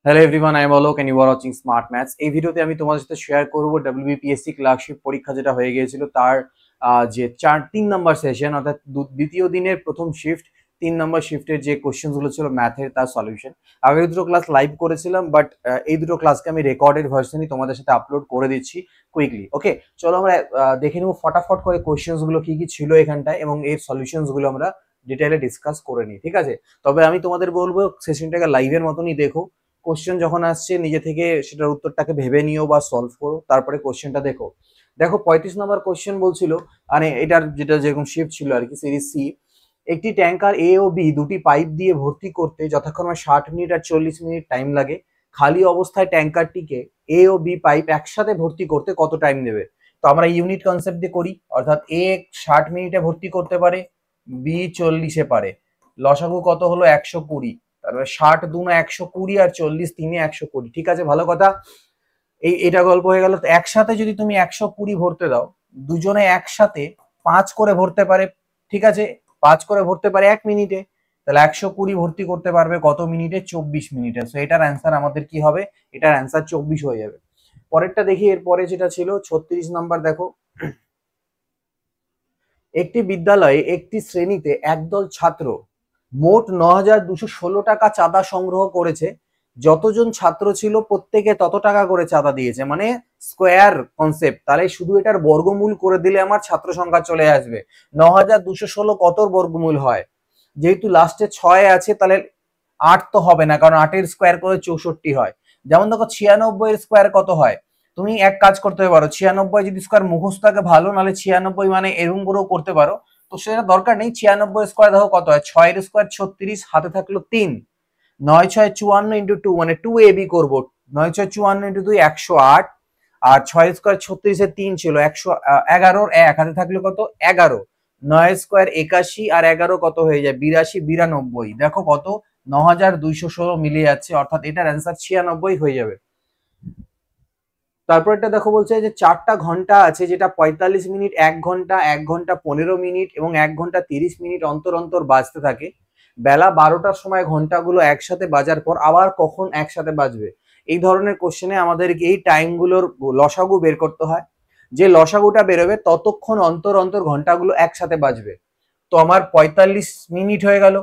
Hello everyone, I am Alok and you are watching smart maths. এই ভিডিওতে আমি তোমাদের সাথে শেয়ার করব ডব্লিউবিপিএসসি ক্লার্কশিপ পরীক্ষা যেটা হয়ে গিয়েছিল তার যে 3 নম্বর সেশন অর্থাৎ দ্বিতীয় দিনের প্রথম শিফট 3 নম্বর শিফটের যে কোশ্চেনগুলো ছিল ম্যাথের তার সলিউশন। আগের দুটো ক্লাস লাইভ করেছিলাম, বাট এই দুটো ক্লাসকে আমি রেকর্ডেড ভার্সনই তোমাদের সাথে আপলোড করে দিচ্ছি কুইকলি। ওকে, চলো আমরা দেখে নেবো ফটাফট করে কোশ্চেনগুলো কি কি ছিল এখানটায় এবং এর সলিউশনসগুলো আমরা ডিটেইলে ডিসকাস করে নিই, ঠিক আছে? তবে আমি তোমাদের বলবো সেশনটাকে লাইভের মতনই দেখো। কোশ্চেন যখন আসছে নিজে থেকে সেটার উত্তরটাকে ভেবে নিও বা সলভ করো, তারপরে কোশ্চেনটা দেখো। দেখো 35 নম্বর কোশ্চেন বলছিল, মানে এটার যেটা যেরকম শিফট ছিল আর কি, সিরিজ সি। একটি ট্যাঙ্কার এ ও বি দুটি পাইপ দিয়ে ভর্তি করতে যথাক্রমে 60 মিনিট আর 40 মিনিট টাইম লাগে। খালি অবস্থায় ট্যাঙ্কারটিকে এ ও বি পাইপ একসাথে ভর্তি করতে কত টাইম দেবে? তো আমরা ইউনিট কনসেপ্ট দিয়ে করি, অর্থাৎ এ 60 মিনিটে ভর্তি করতে পারে, বি 40-এ পারে। লসাগু কত হলো? 120। তারপরে 60 দুনা 120 আর 40 তিনে 120। ঠিক আছে, ভালো কথা। এটা গল্প হয়ে গেল। তো একসাথে যদি তুমি 120 ভরতে দাও, দুজনে একসাথে 5 করে ভরতে পারে। ঠিক আছে, 5 করে ভরতে পারে 1 মিনিটে। তাহলে 120 ভর্তি করতে পারবে কত মিনিটে? 24 মিনিটে। সো এটার অ্যান্সার আমাদের কি হবে? এটার অ্যান্সার 24 হয়ে যাবে। পরেরটা দেখি, এরপরে যেটা ছিল 36 নাম্বার। দেখো, একটি বিদ্যালয়ে একটি শ্রেণীতে একদল ছাত্র মোট 9,216 টাকা চাঁদা সংগ্রহ করেছে। যতজন ছাত্র ছিল প্রত্যেকে তত টাকা করে চাঁদা দিয়েছে, মানে স্কোয়ার কনসেপ্ট। তাহলে শুধু এটার বর্গমূল করে দিলে আমার ছাত্র সংখ্যা চলে আসবে। 9,216 কত বর্গমূল হয়? যেহেতু লাস্টে 6 আছে, তাহলে 8 তো হবে না, কারণ 8-এর স্কোয়ার করে 64 হয়। যেমন দেখো 96 এর স্কোয়ার কত হয়? তুমি এক কাজ করতে পারো, 96 যদি স্কোয়ার মুখস্থ থাকে ভালো, নাহলে 96 মানে এরকম করেও করতে পারো। তো সেটা দরকার নেই। 96 স্কোয়ার দেখো কত হয়? 6-এর স্কোয়ার 36, হাতে থাকলো 3। 9-6 54 ইন্টু 2, মানে 2ab করবো। 9-6 54 ইন্টু 2 108। আর 6 স্কোয়ার 36-এর 3 ছিল 111, 1 হাতে থাকলো কত? 11। 9 স্কোয়ার 81 আর 11 কত হয়ে যায়? 82, 92। দেখো কত? 9,216 মিলে যাচ্ছে, অর্থাৎ এটার অ্যান্সার 96 হয়ে যাবে। তারপর এটা দেখো, বলছে যে 4টা ঘন্টা আছে, যেটা 45 মিনিট, 1 ঘন্টা, 1 ঘন্টা 15 মিনিট এবং 1 ঘন্টা 30 মিনিট অন্তর অন্তর বাজতে থাকে। বেলা 12টার সময় ঘন্টাগুলো একসাথে বাজার পর আবার কখন একসাথে বাজবে? এই ধরনের কোশ্চেনে আমাদের এই টাইমগুলোর লসাগু বের করতে হয়। যে লসাগুটা বেরোবে ততক্ষণ অন্তর অন্তর ঘন্টাগুলো একসাথে বাজবে। তো আমার 45 মিনিট হয়ে গেল,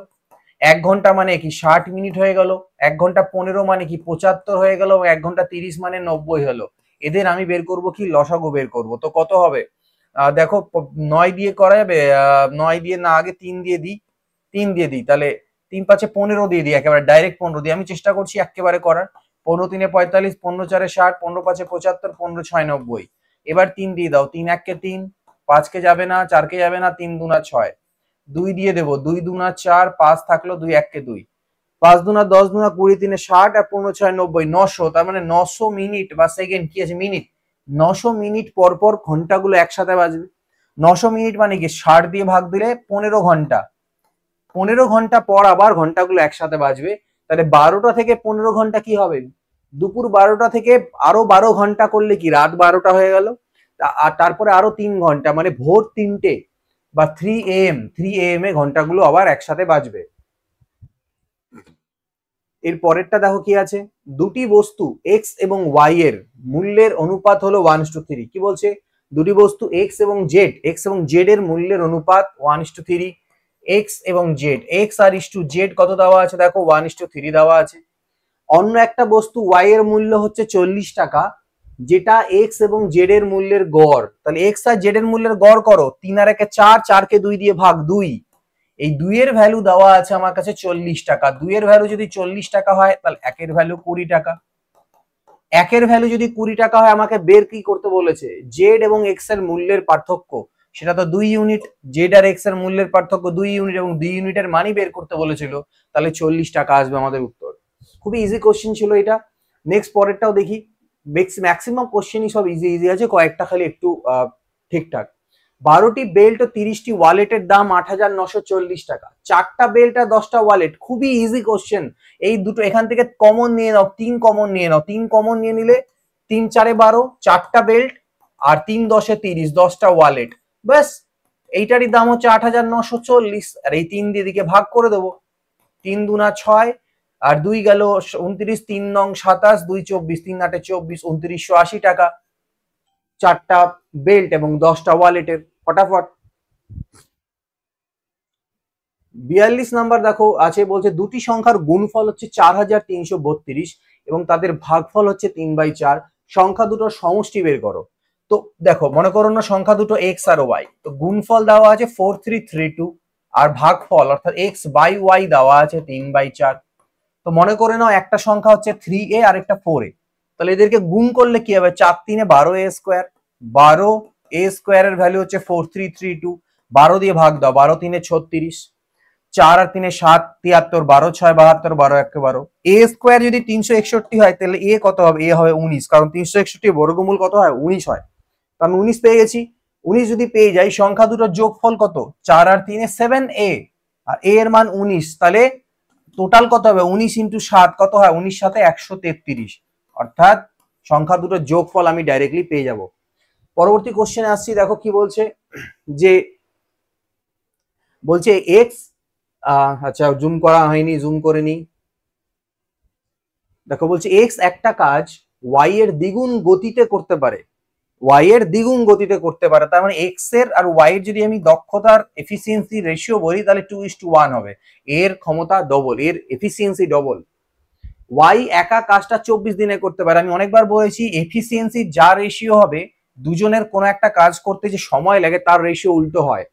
1 ঘন্টা মানে কি 60 মিনিট হয়ে গেল, 1 ঘন্টা 15 মানে কি 75 হয়ে গেল, 1 ঘন্টা 30 মানে 90 হলো। এদের আমি বের করব কি? লসাগু বের করব। তো কত হবে? দেখো 9 দিয়ে করা যাবে? 9 দিয়ে না, আগে 3 দিয়ে দিই। 3 দিয়ে দিই, তাহলে 3 5 15 দিয়ে দিই, একেবারে ডাইরেক্ট 15 দিয়ে আমি চেষ্টা করছি একেবারে করার। 15 3 45, 15 4 60, 15 5 75, 15 6 90। এবার 3 দিয়ে দাও, 3 1 কে 3, 5 কে যাবে না, 4 কে যাবে না, 3 দুনা 6। 2 দিয়ে দেবো, 2 দুনা 4, 5 থাকলো, 2 1 কে 2, 5 দুনা 10, দুনা 20, 3 60 আর 15 6 90, 900। তার মানে 900 মিনিট বা সেকেন্ড, কি আছে মিনিট, 900 মিনিট পর পর ঘন্টাগুলো একসাথে বাজবে। 900 মিনিট মানে কি 60 দিয়ে ভাগ দিলে 15 ঘন্টা, 15 ঘন্টা পর আবার ঘন্টাগুলো একসাথে বাজবে। তাহলে 12টা থেকে 15 ঘন্টা কি হবে? দুপুর 12টা থেকে আরো 12 ঘন্টা করলে কি রাত 12টা হয়ে গেল। আর তারপরে আরো 3 ঘন্টা, মানে ভোর 3টে বা 3 AM এ ঘন্টাগুলো আবার একসাথে বাজবে। এর পরেরটা দেখো কি আছে, দুটি বস্তু এক্স এবং ওয়াই এর মূল্যের অনুপাত হলো 1:3। কি বলছে? দুটি বস্তু এক্স এবং জেড এর মূল্যের অনুপাত 1:3। এক্স এবং জেড, এক্স আর ইস্টু জেড কত দেওয়া আছে? দেখো 1:3 দেওয়া আছে। অন্য একটা বস্তু ওয়াই এর মূল্য হচ্ছে 40 টাকা, যেটা এক্স এবং জেড এর মূল্যের গড়। তাহলে এক্স আর জেড এর মূল্যের গড় করো। 3 আর 1 4, 4 কে 2 দিয়ে ভাগ 2। এই 2 এর ভ্যালু দেওয়া আছে আমার কাছে 40 টাকা। 2 এর ভ্যালু যদি 40 টাকা হয়, তাহলে 1 এর ভ্যালু 20 টাকা। 1 এর ভ্যালু যদি 20 টাকা হয়, আমাকে বের কি করতে বলেছে? জেড এবং এক্স এর মূল্যের পার্থক্য, সেটা তো 2 ইউনিট। জেড আর এক্স এর মূল্যের পার্থক্য 2 ইউনিট এবং 2 ইউনিটের মানই বের করতে বলেছিল। তাহলে 40 টাকা আসবে আমাদের উত্তর। খুবই ইজি কোশ্চেন ছিল এটা। নেক্সট পরেরটাও দেখি। ম্যাক্সিমাম কোশ্চেনই সব ইজি ইজি আছে, কয়েকটা খালি একটু ঠিকঠাক। 12টি বেল্ট ও 30টি ওয়ালেটের দাম 8,940 টাকা। 4টা বেল্ট আর 10টা ওয়ালেট, খুবই ইজি কোশ্চেন। এই দুটো এখান থেকে কমন নিয়ে নাও, 3 কমন নিয়ে নাও। 3 কমন নিয়ে নিলে 3 4 12, 4টা বেল্ট আর 3 10 30, 10টা ওয়ালেট, ব্যাস। এইটারই দাম হচ্ছে 8,940। আর এই 3 দিয়ে দিকে ভাগ করে দেবো। 3 দুনা 6, আর 2 গেল 29, 3 নং 27, 2 24, 3 8 24, 2980 টাকা। 4টা বেল্ট এবং 10টা ওয়ালেটের, ফটাফট। 42 নাম্বার দেখো আছে, বলছে দুটি সংখ্যার গুণফল হচ্ছে 4332 এবং তাদের ভাগফল হচ্ছে 3/4, সংখ্যা দুটোর সমষ্টি বের করো। তো দেখো মনে করো না সংখ্যা দুটো এক্স আর ওয়াই, তো গুণফল দেওয়া আছে 4332 আর ভাগফল অর্থাৎ এক্স বাই ওয়াই দেওয়া আছে 3/4। তো মনে করে নাও একটা সংখ্যা হচ্ছে 3a আর একটা 4a, তাহলে এদেরকে গুণ করলে কি হবে, 4 3 12a স্কোয়ার, 12a স্কোয়ারের ভ্যালু হচ্ছে 4332, 12 দিয়ে ভাগ দাও, 12 3 36, 4 আর 3 7 73, 12 6 72, 12 1 12। এ স্কোয়ার যদি 361 হয় তাহলে এ কত হবে, এ হবে 19, কারণ 361 বর্গমূল কত হয়, 19 হয়। তো আমি 19 পেয়ে গেছি। 19 যদি পেয়ে যাই, সংখ্যা দুটোর যোগফল কত, 4 আর 3 7a আর a এর মান 19, তাহলে টোটাল কত হবে, 19 ইন্টু 7 কত হয়, 19 সাথে 133, অর্থাৎ সংখ্যা দুটোর যোগফল আমি ডাইরেক্টলি পেয়ে যাব। পরবর্তী কোশ্চেনে আসছি, দেখো কি বলছে, যে বলছে এক্স, আচ্ছা জুম করা হয়নি, জুম করে নি। দেখো বলছে এক্স একটা কাজ ওয়াই এর দ্বিগুণ গতিতে করতে পারে, ওয়াই এর দ্বিগুণ গতিতে করতে পারে, তার মানে এক্স এর আর ওয়াই এর যদি আমি দক্ষতার এফিসিয়েন্সি রেশিও বলি তাহলে 2:1 হবে, এর ক্ষমতা ডবল, এর এফিসিয়েন্সি ডবল। ওয়াই একা কাজটা 24 দিনে করতে পারে। আমি অনেকবার বলেছি এফিসিয়েন্সি যা রেশিও হবে, দুজনের কোনো একটা কাজ করতে যে সময় লাগে তার রেশিও উল্টো হয়।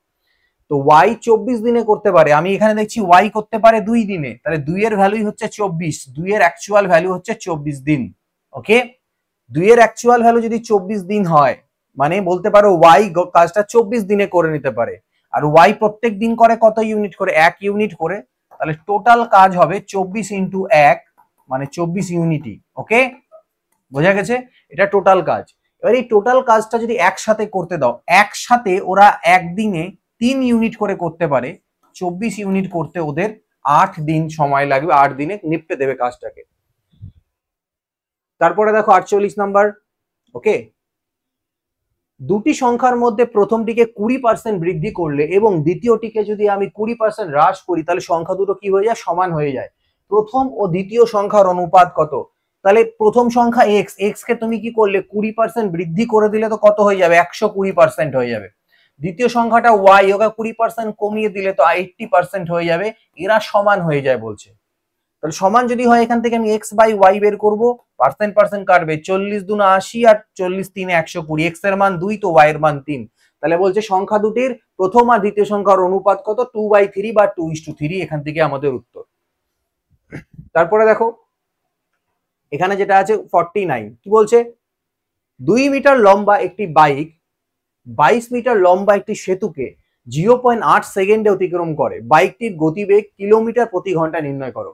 তো ওয়াই 24 দিনে করতে পারে, আমি এখানে দেখছি ওয়াই করতে পারে 2 দিনে, তাহলে 2 এর ভ্যালুই হচ্ছে 24, 2 এর অ্যাকচুয়াল ভ্যালু হচ্ছে 24 দিন। ওকে, 2 এর অ্যাকচুয়াল ভ্যালু যদি 24 দিন হয়, মানে বলতে পারো ওয়াই কাজটা 24 দিনে করে নিতে পারে, আর ওয়াই প্রত্যেক দিন করে কত ইউনিট করে, 1 ইউনিট করে, তাহলে টোটাল কাজ হবে 24 ইন্টু 1 মানে 24 ইউনিটই। ওকে, বোঝা গেছে, এটা টোটাল কাজ। এবার এই টোটাল কাজটা যদি একসাথে করতে দাও, একসাথে ওরা একদিনে 3 ইউনিট করে করতে পারে, 24 ইউনিট করতে ওদের 8 দিন সময় লাগবে, 8 দিনে নিপটে দেবে কাজটাকে। তারপরে দেখো 48 নাম্বার। ওকে, দুটি সংখ্যার মধ্যে প্রথমটিকে 20% বৃদ্ধি করলে এবং দ্বিতীয়টিকে যদি আমি 20% হ্রাস করি, তাহলে সংখ্যা দুটো কি হয়ে যায়, সমান হয়ে যায়। প্রথম ও দ্বিতীয় সংখ্যার অনুপাত কত, তাহলে প্রথম সংখ্যা এক্স, এক্স কে তুমি কি করলে 20% বৃদ্ধি করে দিলে তো কত হয়ে যাবে, 120% হয়ে যাবে। দ্বিতীয় সংখ্যাটা ওয়াই, ওকে 20% কমিয়ে দিলে তো 80% হয়ে যাবে, এরা সমান হয়ে যায় বলছে। তাহলে সমান যদি হয়, এখান থেকে আমি এক্স বাই ওয়াই বের করবো, পার্সেন্ট পার্সেন্ট কাটবে, 40 দুনা 80 আর 40 3 120, এক্স এর মান 2 তো ওয়াই এর মান 3, তাহলে বলছে সংখ্যা দুটির প্রথম আর দ্বিতীয় সংখ্যার অনুপাত কত, 2/3 বা 2:3, এখান থেকে আমাদের উত্তর। তারপরে দেখো এখানে যেটা আছে 49, কি বলছে, 2 মিটার লম্বা একটি বাইক 22 মিটার লম্বা একটি সেতুকে 0.8 সেকেন্ডে অতিক্রম করে, বাইকটির গতিবেগ কিলোমিটার প্রতি ঘন্টা নির্ণয় করো।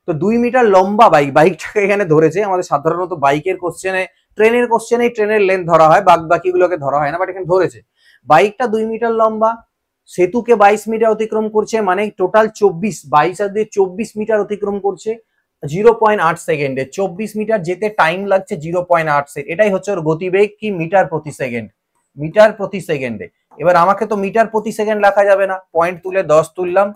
তো 2 মিটার লম্বা বাইক, বাইকটাকে এখানে ধরেছে, আমাদের সাধারণত বাইকের কোশ্চেনে, ট্রেনের কোশ্চেনে ট্রেনের লেন্থ ধরা হয়, বাকিগুলোকে ধরা হয় না, বাট এখানে ধরেছে বাইকটা 2 মিটার লম্বা, সেতুকে 22 মিটার অতিক্রম করছে, মানে টোটাল 24, 22 আর দিয়ে 24 মিটার অতিক্রম করছে 0.8 সেকেন্ডে, 24 মিটার যেতে টাইম লাগছে 0.8 সেকেন্ড, এটাই হচ্ছে ওর গতিবেগ, কি মিটার প্রতি সেকেন্ড, মিটার প্রতি সেকেন্ডে। এবার আমাকে তো মিটার প্রতি সেকেন্ড লেখা যাবে না, পয়েন্ট তুলে 10 তুললাম,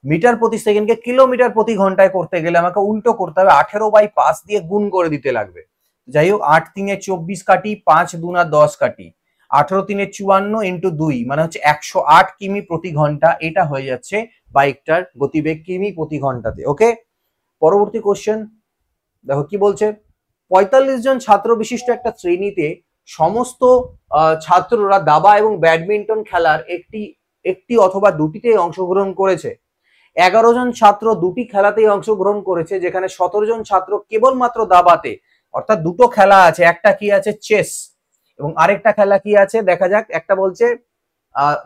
মিটার প্রতি সেকেন্ডকে কিলোমিটার প্রতি ঘন্টায় করতে গেলে আমাকে উল্টো করতে হবে, 18/5 দিয়ে গুণ করে দিতে লাগবে। যাই হোক, 8 3 24 কাটি, 5 2 10 কাটি, 18 3 54 ইন্টু 2 মানে হচ্ছে 108 কিমি প্রতি ঘন্টা, এটা হয়ে যাচ্ছে বাইকটার গতিবেগ কিমি প্রতি ঘন্টাতে। ওকে, পরবর্তী কোশ্চেন দেখো কি বলছে, 45 জন ছাত্র বিশিষ্ট একটা শ্রেণীতে সমস্ত ছাত্ররা দাবা এবং ব্যাডমিন্টন খেলার একটি অথবা দুটিতে অংশগ্রহণ করেছে। 11 জন ছাত্র দুটি খেলাতেই অংশগ্রহণ করেছে, যেখানে 17 জন ছাত্র কেবলমাত্র দাবাতে, অর্থাৎ দুটো খেলা আছে, একটা কি আছে চেস এবং আরেকটা খেলা কি আছে দেখা যাক, একটা বলছে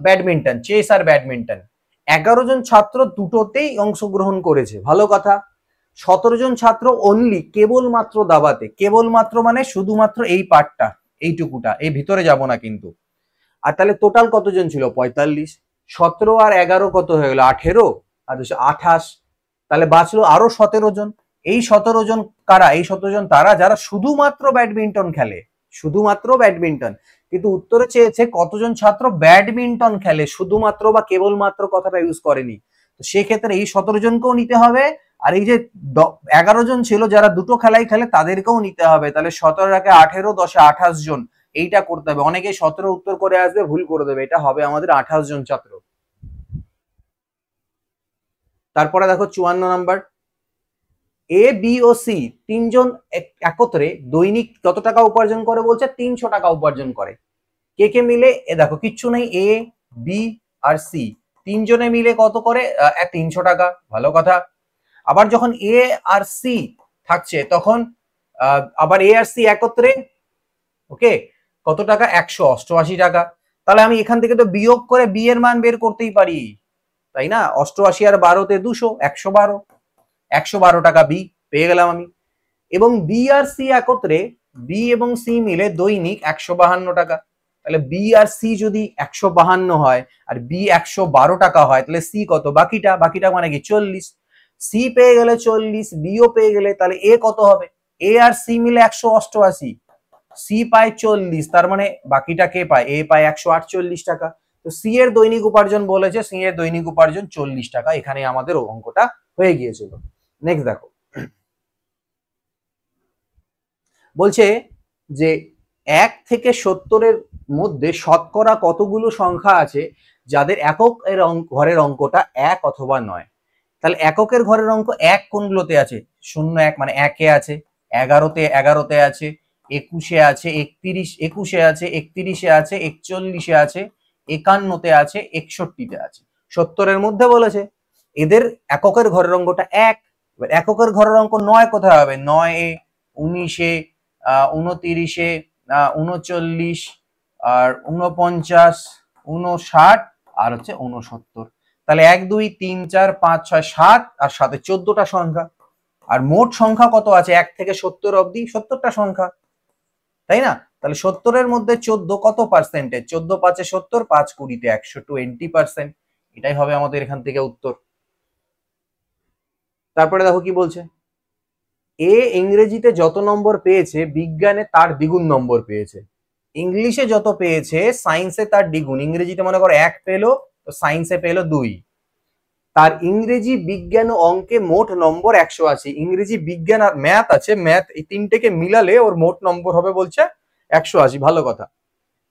ব্যাডমিন্টন, চেস আর ব্যাডমিন্টন। 11 জন ছাত্র দুটোতেই অংশগ্রহণ করেছে, ভালো কথা। 17 জন ছাত্র অনলি, কেবলমাত্র দাবাতে, কেবলমাত্র মানে শুধুমাত্র এই পার্টটা, এইটুকুটা, এই ভিতরে যাব না কিন্তু। আর তাহলে টোটাল কতজন ছিল, 45, 17 আর 11 কত হয়ে গেল, 18 আর 28, তাহলে বাঁচলো আরো 17 জন। এই 17 জন কারা, এই 17 জন তারা যারা শুধুমাত্র ব্যাডমিন্টন খেলে, শুধুমাত্র ব্যাডমিন্টন, কিন্তু উত্তরে চেয়েছে কতজন ছাত্র ব্যাডমিন্টন খেলে, শুধুমাত্র বা কেবলমাত্র কথাটা ইউজ করেনি, তো সেক্ষেত্রে এই 17 জনকেও নিতে হবে আর এই যে 11 জন ছিল যারা দুটো খেলাই খেলে তাদেরকেও নিতে হবে, তাহলে 17 রাখে 18, 10 28 জন, এইটা করতে হবে। অনেকে 17 উত্তর করে আসবে, ভুল করে দেবে, এটা হবে আমাদের 28 জন ছাত্র। তারপরে দেখো 54 number, A B O C তিনজন একত্রে দৈনিক কত টাকা উপার্জন করে বলছে, 300 টাকা উপার্জন করে। কে কে মিলে, এ দেখো কিচ্ছু নেই, এ বি আর সি তিনজনে মিলে কত করে, 300 টাকা, ভালো কথা। আবার যখন এ আর সি থাকছে তখন আবার এ আর সি একত্রে, ওকে, কত টাকা, 188 টাকা। তাহলে আমি এখান থেকে তো বিয়োগ করে বি এর মান বের করতেই পারি, তাই না? 88 আর 12তে 200, 112, 112 টাকা বি পেয়ে গেলাম আমি। এবং বি আর সি একত্রে, বি এবং সি মিলে দৈনিক 152 টাকা। তাহলে বি আর সি যদি 152 হয় আর বি 112 টাকা হয়, তাহলে সি কত, বাকিটা মানে কি 40। সি পেয়ে গেলে 40, বিও পেয়ে গেলে, তাহলে এ কত হবে, এ আর সি মিলে 188, সি পায় 40, তার মানে বাকিটা কে পায়, এ পায় 148 টাকা। তো সি এর দৈনিক উপার্জন বলেছে, সি এর দৈনিক উপার্জন 40 টাকা, এখানে আমাদের অঙ্কটা হয়ে গিয়েছিল। নেক্সট দেখো, বলছে যে 1 থেকে 70-এর মধ্যে শতকরা কতগুলো সংখ্যা আছে যাদের একক এর ঘরের অঙ্কটা 1 অথবা 9। তাহলে এককের ঘরের অঙ্ক 1 কোনগুলোতে আছে, 0 1 মানে 1-এ আছে, 11-তে আছে, 21-এ আছে, 21-এ আছে, 31-এ আছে, 41-এ আছে, 51-তে আছে, 61-তে আছে। 70-এর মধ্যে বলেছে, এদের এককের ঘরের অঙ্কটা 1। এবার এককের ঘরের অঙ্ক 9 কোথায় হবে, 9-এ, 19-এ, 29-এ, 39 আর 49, 59 আর হচ্ছে 69। তাহলে 1 2 3 4 5 6 7 আর সাথে 14টা সংখ্যা। আর মোট সংখ্যা কত আছে 1 থেকে 70 অবধি, 70টা সংখ্যা, তাই না? তাহলে 70-এর মধ্যে 14 কত পার্সেন্টেজ, 14 5-এ 70, 5 20-তে 120%। এটাই হবে আমাদের এখান থেকে উত্তর। তারপরে দেখো কি বলছে, এ ইংরেজিতে যত নম্বর পেয়েছে বিজ্ঞানে তার দ্বিগুণ নম্বর পেয়েছে। ইংলিশে যত পেয়েছে সায়েন্সে তার দ্বিগুণ। ইংরেজিতে মনে করো 1 পেলো, তো সায়েন্সে পেলো 2। তার ইংরেজি, বিজ্ঞান ও অঙ্কে মোট নম্বর 180। ইংরেজি, বিজ্ঞান আর ম্যাথ আছে, ম্যাথ এই তিনটেকে মিলালে ওর মোট নম্বর হবে বলছে 180, ভালো কথা।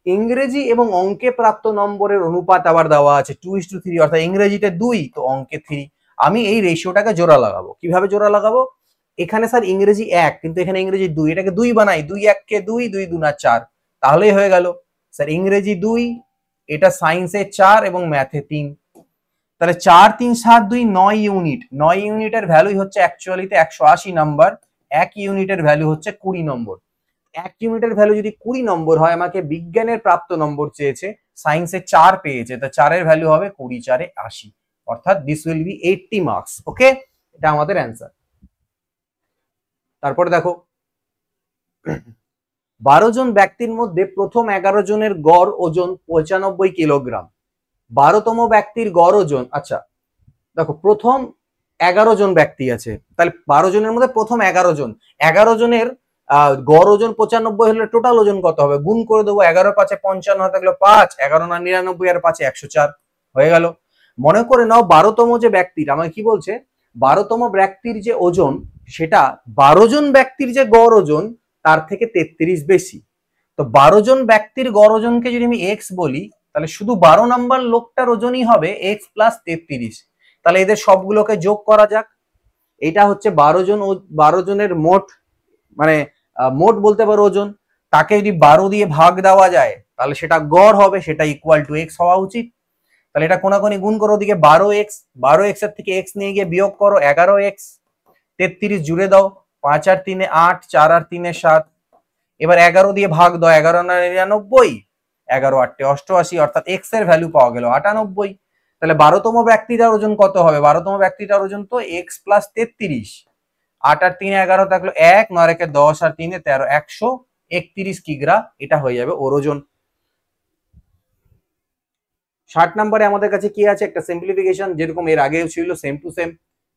ইংরেজি এবং অঙ্কে প্রাপ্ত নম্বরের অনুপাত আবার দেওয়া আছে 2:3, অর্থাৎ ইংরেজিতে 2 তো অঙ্কে 3। আমি এই রেশিওটাকে জোড়া লাগাবো, কিভাবে জোড়া লাগাবো, এখানে স্যার ইংরেজি 1 কিন্তু এখানে ইংরেজি 2, এটাকে 2 বানাই, 2 1 কে 2, 2 2 4, তাহলেই হয়ে গেল স্যার ইংরেজি 2, এটা সায়েন্সে 4 এবং ম্যাথে 3। তাহলে 4 3 7 2 9 ইউনিট, 9 ইউনিটের ভ্যালুই হচ্ছে অ্যাকচুয়ালিতে 180 নাম্বার। 1 ইউনিটের ভ্যালু হচ্ছে 20 নম্বর। 1 ইউনিটের ভ্যালু যদি 20 নম্বর হয়, আমাকে বিজ্ঞানের প্রাপ্ত নম্বর চেয়েছে, সায়েন্সে 4 পেয়েছে, তা 4 এর ভ্যালু হবে 20 4 80, অর্থাৎ দিস উইল বি 80 মার্কস। ওকে, এটা আমাদের অ্যান্সার। তারপরে দেখো 12 জন ব্যক্তির মধ্যে প্রথম 11 জনের গড় ওজন 95 কিলোগ্রাম। 12তম ব্যক্তির গড় ওজন, আচ্ছা দেখো প্রথম 11 জন ব্যক্তি আছে, তাহলে 12 জনের মধ্যে প্রথম 11 জন, 11 জনের গড় ওজন 95 হলে টোটাল ওজন কত হবে, গুণ করে দেবো, 11 5 55 থাকলো 5, 11 না 99 আর 5 104 হয়ে গেল। মনে করে নাও 12তম যে ব্যক্তির, আমাকে কি বলছে, 12তম ব্যক্তির যে ওজন সেটা 12 জন ব্যক্তির যে গড় ওজন তার থেকে 33 বেশি। তো 12 জন ব্যক্তির গড় ওজনকে যদি আমি এক্স বলি, তাহলে শুধু 12 নাম্বার লোকটার ওজনই হবে এক্স প্লাস 33। তাহলে এদের সবগুলোকে যোগ করা যাক। এটা হচ্ছে 12 জন, 12 জনের মোট, মানে মোট বলতে পারো ওজন, তাকে যদি 12 দিয়ে ভাগ দেওয়া যায় তাহলে সেটা গড় হবে, সেটা ইকুয়াল টু এক্স হওয়া উচিত। তাহলে এটা কোনাকুনি গুণ করো, ওদিকে 12x এর থেকে এক্স নিয়ে গিয়ে বিয়োগ করো, 11x, 33 জুড়ে দাও, 5 আর 3 8, 4 আর 3 7। এবার 11 দিয়ে ভাগ দাও, 11 না 99, 11 8 88, অর্থাৎ এক্স এর ভ্যালু পাওয়া গেল 98। তাহলে 12তম ব্যক্তিটার ওজন কত হবে, 12তম ব্যক্তিটার ওজন তো এক্স প্লাস 33, 8 আর 3 11 থাকলো 1, 9 আর 10 আর 3 13, 131 কিগ্রা, এটা হয়ে যাবে ওর ওজন। 60 নম্বরে আমাদের কাছে কি আছে, একটা সিম্পলিফিকেশন, যেরকম এর আগেও ছিল সেম টু সেম,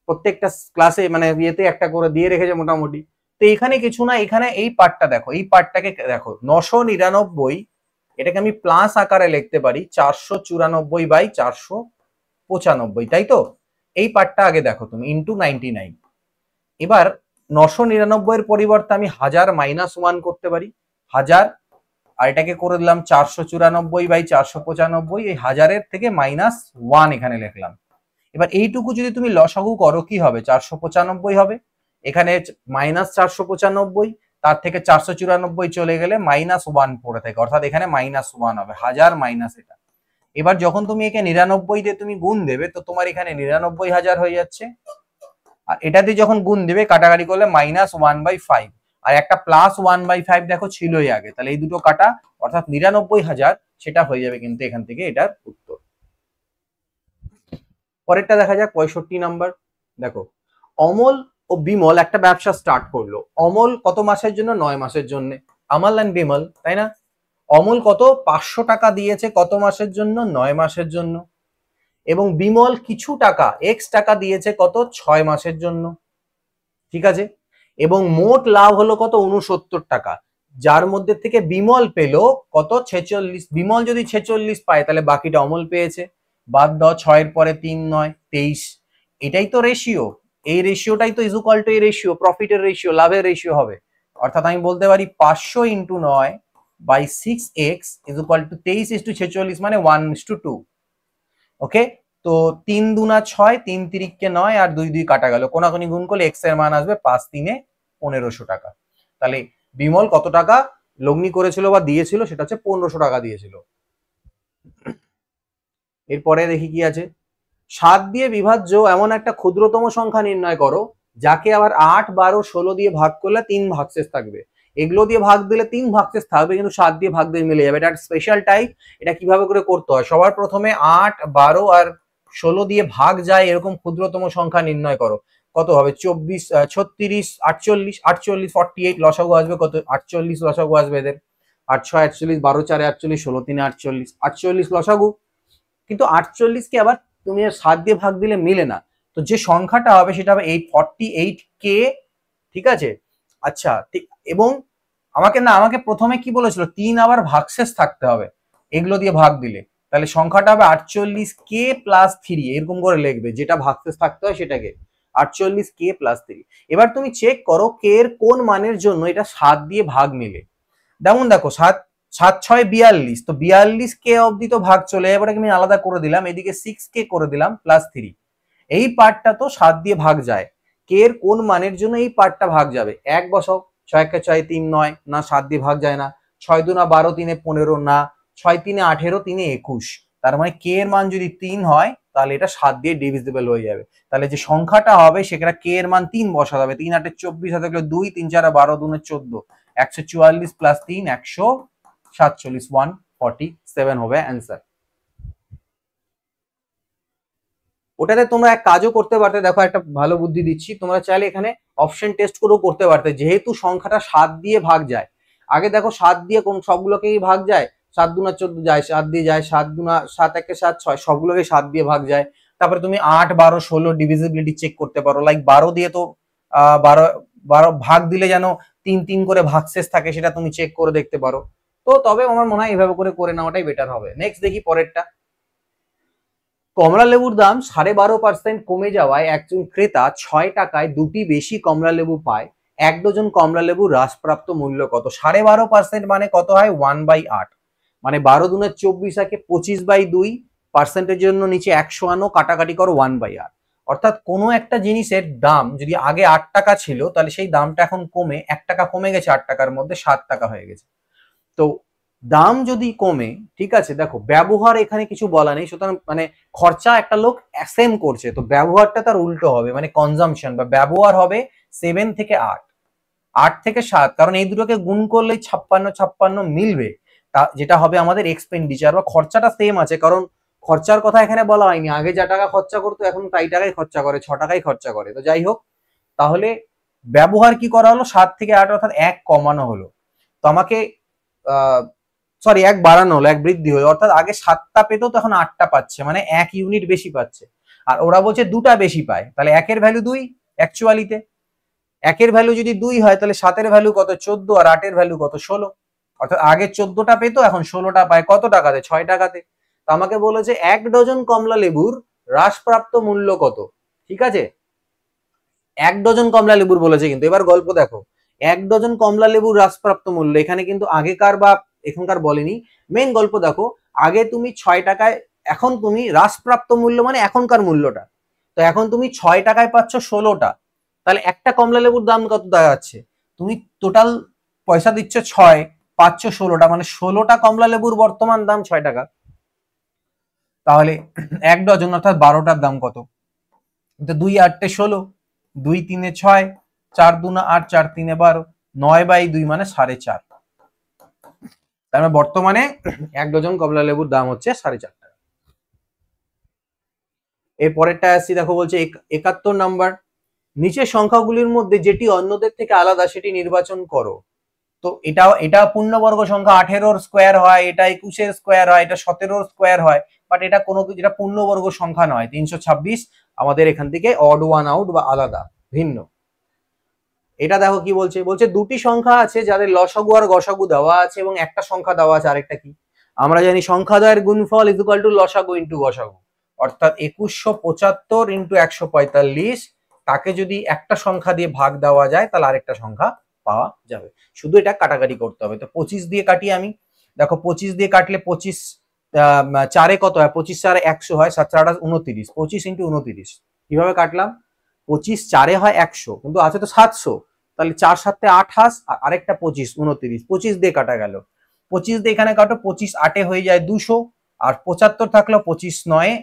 প্রত্যেকটা ক্লাসে মানে ইয়েতে একটা করে দিয়ে রেখেছে মোটামুটি। তো এখানে কিছু না, এখানে এই পার্টটা দেখো, এই পার্টটাকে দেখো, 999, এটাকে আমি প্লাস আকারে লিখতে পারি 494/495, তাই তো? এই পার্টটা আগে দেখো তুমি, ইন্টু 99, এবার 999 এর পরিবর্তে আমি 1000 -1 করতে পারি, 1000, আর এটাকে করে দিলাম 494/495, এই 1000-এর থেকে -1 এখানে লিখলাম। এবার এইটুকু যদি তুমি লসাগু করো কি হবে, 495 হবে, এখানে -495, তার থেকে 494 চলে গেলে -1 পড়ে থাকে, অর্থাৎ এখানে -1 হবে, 1000 মাইনাস এটা। এবার যখন তুমি একে 99 দিয়ে তুমি গুণ দেবে, তো তোমার এখানে 99,000 হয়ে যাচ্ছে, আর এটা দিয়ে যখন গুণ দেবে কাটাকাটি করলে -1/5, আর একটা +1/5 দেখো ছিলই আগে, তাহলে এই দুটো কাটা, অর্থাৎ 99,000 সেটা হয়ে যাবে কিন্তু এখান থেকে এটার উত্তর। পরেরটা দেখা যাক 65 নাম্বার। দেখো, অমল ও বিমল একটা ব্যবসা স্টার্ট করলো। অমল কত মাসের জন্য? 9 মাসের জন্য। আমল অ্যান্ড বিমল, তাই না? অমল কত 500 টাকা দিয়েছে কত মাসের জন্য? 9 মাসের জন্য। এবং বিমল কিছু টাকা টাকা দিয়েছে কত? 6 মাসের জন্য, ঠিক আছে। এবং মোট লাভ হলো কত? 69 টাকা, যার মধ্যে থেকে বিমল পেল কত? 46। বিমল যদি 46 পায় তাহলে বাকিটা অমল পেয়েছে, বাদ দাও, 6 এর পরে 3 9 23, এটাই তো রেশিও, এই রেশিওটাই তো ইজ ইকুয়াল টু এই রেশিও, প্রফিটের রেশিও, লাভের রেশিও হবে। অর্থাৎ আমি বলতে পারি 500 × 9/6x ইজ ইকুয়াল টু 23:46, মানে 1:2। ওকে, তো 3 দুনা 6, 3 তিরিককে 9, আর 2 2 কাটা গেল, কোনাকুনি গুণ করলে এক্স এর মান আসবে 5 3 1500 টাকা। তাহলে বিমল কত টাকা লগ্নি করেছিল বা দিয়েছিল? সেটা হচ্ছে 1500 টাকা দিয়েছিল। এরপরে দেখি কি আছে, 7 দিয়ে বিভাজ্য এমন একটা ক্ষুদ্রতম সংখ্যা নির্ণয় করো যাকে আবার 8 12 16 দিয়ে ভাগ করলে 3 ভাগশেষ থাকবে। এগুলো দিয়ে ভাগ দিলে 3 ভাগশেষ থাকবে, কিন্তু 7 দিয়ে ভাগ দিলে মিলে যাবে। এটা স্পেশাল টাইপ। এটা কিভাবে করে করতে হয়, সবার প্রথমে 8 12 আর 16 দিয়ে ভাগ যায় এরকম ক্ষুদ্রতম সংখ্যা নির্ণয় করো। কত হবে? 24 36 48 48 48, লসাগু আসবে কত? 48 লসাগু আসবে এদের। 8 6 48, 12 4 48, 16 3 48, 48 লসাগু। কিন্তু 48 কে আবার তুমি 7 দিয়ে ভাগ দিলে মিলে না, তো যে সংখ্যাটা হবে সেটা হবে 848k, ঠিক আছে। আচ্ছা, ঠিক। এবং আমাকে প্রথমে কি বলেছিল? 3 আবার ভাগশেষ থাকতে হবে এগুলো দিয়ে ভাগ দিলে, তাহলে সংখ্যাটা হবে 48k + 3, এরকম করে লিখবে, যেটা ভাগশেষ থাকতে হয় সেটাকে 48k + 3। এবার তুমি চেক করো k এর কোন মানের জন্য এটা 7 দিয়ে ভাগ মিলে। যেমন দেখো, 7 7 6 42, তো 42k অবধি তো ভাগ চলে, এবারে আমি আলাদা করে দিলাম, এদিকে 6k করে দিলাম +3, এই পার্টটা তো 7 দিয়ে ভাগ যায়। k এর কোন মানের জন্য এই পার্টটা ভাগ যাবে? 1 বসাও, 6 কে 6 3 9, না 7 দিয়ে ভাগ যায় না। 6 2 12 3 15, না 6 3 18 3 21, তার মানে k এর মান যদি 3 হয় তাহলে এটা 7 দিয়ে ডিভিজিবল হয়ে যাবে। তাহলে যে সংখ্যাটা হবে সেটা k এর মান 3 বসাতে হবে, 3 8 24 হাতে গেলে 2, 3 4 12 2 14, 144 + 3 147, 147 হবে অ্যান্সার। ওটাতে তোমরা এক কাজও করতে পারতে, দেখো একটা ভালো বুদ্ধি দিচ্ছি, তোমরা চাইলে এখানে অপশন টেস্ট করেও করতে পারতে, যেহেতু সংখ্যাটা 7 দিয়ে ভাগ যায়। আগে দেখো 7 দিয়ে কোন সবগুলোকেই ভাগ যায়, 7 দুনা 14 যায়, 7 দিয়ে যায়, 7 দুনা 7 1 7 6, সবগুলোকে 7 দিয়ে ভাগ যায়। তারপরে তুমি 8 12 16 ডিভিজিবিলিটি চেক করতে পারো, লাইক 12 দিয়ে তো 12 12 ভাগ দিলে যেন 3 3 করে ভাগশেষ থাকে, সেটা তুমি চেক করে দেখতে পারো। তো তবে আমার মনে হয় এভাবে করে নেওয়াটাই বেটার হবে। নেক্সট দেখি পরেরটা। কমলা লেবুর দাম 12.5% কমে যাওয়ায় একজন ক্রেতা 6 টাকায় 2টি বেশি কমলা লেবু পায়। 1 ডজন কমলা লেবু হ্রাসপ্রাপ্ত মূল্য কত? 12.5% মানে কত হয়? 1/8, মানে 12 দুনে 24 একে 25/2, পার্সেন্টের জন্য নিচে 100 আনো, কাটাকাটি করো 1/8। অর্থাৎ কোনো একটা জিনিসের দাম যদি আগে 8 টাকা ছিল, তাহলে সেই দামটা এখন কমে 1 টাকা কমে গেছে, 8 টাকার মধ্যে 7 টাকা হয়ে গেছে। তো দাম যদি কমে, ঠিক আছে, দেখো ব্যবহার এখানে কিছু বলা নেই, সুতরাং মানে খরচা একটা লোক সেম করছে, তো ব্যবহারটা তার উল্টো হবে, মানে কনজাম্পশন বা ব্যবহার হবে 7 থেকে 8, 8 থেকে 7, কারণ এই দুটোকে গুণ করলেই 56 56 মিলবে, যেটা হবে আমাদের এক্সপেন্ডিচার বা খরচাটা সেম আছে, কারণ খরচার কথা এখানে বলা হয়নি, আগে যা টাকা খরচা করতো এখন তাই টাকাই খরচা করে, 6 টাকাই খরচা করে। তো যাই হোক, তাহলে ব্যবহার কি করা হলো? 7 থেকে 8, অর্থাৎ 1 কমানো হলো। তো আমাকে সরি 1 বাড়ানো হলো, 1 বৃদ্ধি হলো, অর্থাৎ আগে 7টা পেত তো এখন 8টা পাচ্ছে, মানে 1 ইউনিট বেশি পাচ্ছে। আর ওরা বলছে 2টা বেশি পায়, তাহলে 1 এর ভ্যালু 2 অ্যাকচুয়ালিতে। 1 এর ভ্যালু যদি 2 হয় তাহলে 7 এর ভ্যালু কত? 14, আর 8 এর ভ্যালু কত? 16। অর্থাৎ আগে 14টা পেত, এখন 16টা পায়। কত টাকাতে? 6 টাকাতে। তো আমাকে বলেছে 1 ডজন কমলা লেবুর হ্রাসপ্রাপ্ত মূল্য কত, ঠিক আছে। 1 ডজন কমলা লেবুর বলেছে কিন্তু। এবার গল্প দেখো, 1 ডজন কমলা লেবুর হ্রাসপ্রাপ্ত মূল্য এখানে কিন্তু আগেকার বা এখনকার বলেনি। মেন গল্প দেখো, আগে তুমি 6 টাকায়, এখন তুমি হ্রাসপ্রাপ্ত মূল্য মানে এখনকার মূল্যটা। তো এখন তুমি 6 টাকায় পাচ্ছ 16টা, তাহলে একটা কমলা লেবুর দাম কত দাঁড়াচ্ছে? তুমি টোটাল পয়সা দিচ্ছ 6, পাচ্ছ 16টা, মানে 16টা কমলা লেবুর বর্তমান দাম 6 টাকা। তাহলে 1 ডজন অর্থাৎ 12টার দাম কত? 2 8 16, 2 3 6, 4 2 8, 4 3 12, 9/2 মানে 4.5। তার মানে বর্তমানে 1 ডজন কমলা লেবুর দাম হচ্ছে 4.5 টাকা। এর পরেরটা আসছি, দেখো বলছে 71 নাম্বার, নিচের সংখ্যাগুলির মধ্যে যেটি অন্যদের থেকে আলাদা সেটি নির্বাচন করো। তো এটা পূর্ণবর্গ সংখ্যা 18 স্কোয়ার হয়, এটা 21 স্কোয়ার হয়, এটা 17 স্কোয়ার হয়, বাট এটা কোনো যেটা পূর্ণবর্গ সংখ্যা নয়। 326 আমাদের এখান থেকে অড ওয়ান আউট বা আলাদা, ভিন্ন। এটা দেখো কি বলছে, বলছে দুটি সংখ্যা আছে যাদের লসাগু আর গসাগু দেওয়া আছে এবং একটা সংখ্যা দেওয়া আছে, আরেকটা কি? আমরা জানি সংখ্যাদ্বয়ের গুণফল ইজ ইকুয়াল টু লসাগু ইন্টু গসাগু, অর্থাৎ 2175 ইন্টু 145, তাকে যদি একটা সংখ্যা দিয়ে ভাগ দেওয়া যায় তাহলে আরেকটা সংখ্যা পাওয়া যাবে। শুধু এটা কাটাকাটি করতে হবে। তো 25 দিয়ে কাটি আমি, দেখো 25 দিয়ে কাটলে 25 4-এ কত হয়? 25 4-এ 100 হয়, 7 4 29, 25 ইন্টু 29 কিভাবে কাটলাম? 25 4-এ হয় 100, কিন্তু আছে তো 700, তাহলে 4 7-এ 28, আরেকটা 25 29, 25 দিয়ে কাটা গেল। 25 দিয়ে এখানে কাটো, 25 8-এ হয়ে যায় 200, আর 75 থাকলো 25 9-এ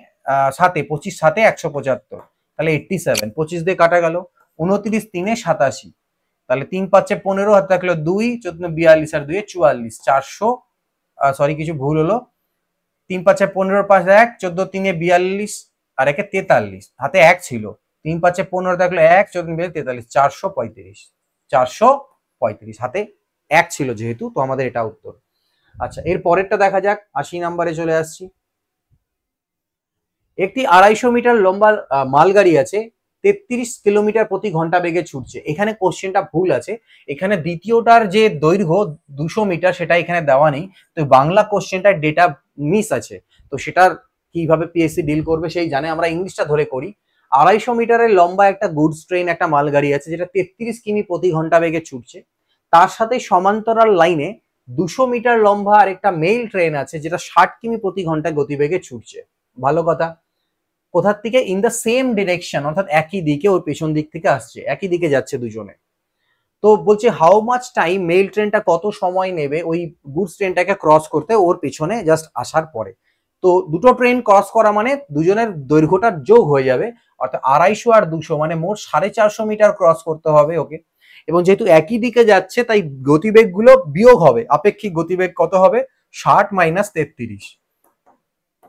7-এ, 25 7-এ 175, তাহলে 87। 25 দিয়ে কাটা গেল। 29 3-এ 87, তাহলে 3 5-এ 15, হাতে থাকলো 2, 14 42, আর 2-এ 44, 400, সরি কিছু ভুল হলো, 3 5-এ 15, 5 1, 14 3-এ 42, আর 1-এ 43, হাতে 1 ছিল, 3 5-এ 15 থাকলো 1, 14 43, 435, 435 হাতে 1 ছিল যেহেতু, তো আমাদের এটা উত্তর। আচ্ছা, এর পরেরটা দেখা যাক, 80 নম্বরে চলে আসছি। একটি 250 মিটার লম্বা মালগাড়ি আছে, 33 কিলোমিটার প্রতি ঘন্টা বেগে ছুটছে। এখানে কোশ্চেনটা ভুল আছে, এখানে দ্বিতীয়টার যে দৈর্ঘ্য 200 মিটার সেটা এখানে দেওয়া নেই, তো বাংলা কোশ্চেনটার ডেটা মিস আছে। তো সেটার কিভাবে পিএসসি ডিল করবে সেই জানে, আমরা ইংলিশটা ধরে করি। 250 মিটারের লম্বা একটা গুডস ট্রেন, একটা মালগাড়ি আছে যেটা 33 কিমি প্রতি ঘন্টা বেগে ছুটছে। তার সাথে সমান্তরাল লাইনে 200 মিটার লম্বা আর একটা মেইল ট্রেন আছে যেটা 60 কিমি প্রতি ঘন্টা গতিবেগে ছুটছে। ভালো কথা, কোথার থেকে? ইন দ্য সেম ডিরেকশন, অর্থাৎ একই দিকে, ওর পেছন দিক থেকে আসছে, একই দিকে যাচ্ছে দুজনে। তো বলছে হাউ মাচ টাইম, মেইল ট্রেনটা কত সময় নেবে ওই গুডস ট্রেনটাকে ক্রস করতে ওর পেছনে জাস্ট আসার পরে। তো দুটো ট্রেন ক্রস করা মানে দুজনের দৈর্ঘ্যটা যোগ হয়ে যাবে, অর্থাৎ 250 আর 200 মানে মোট 450 মিটার ক্রস করতে হবে ওকে। এবং যেহেতু একই দিকে যাচ্ছে তাই গতিবেগ গুলো বিয়োগ হবে, আপেক্ষিক গতিবেগ কত হবে? 60 মাইনাস 33,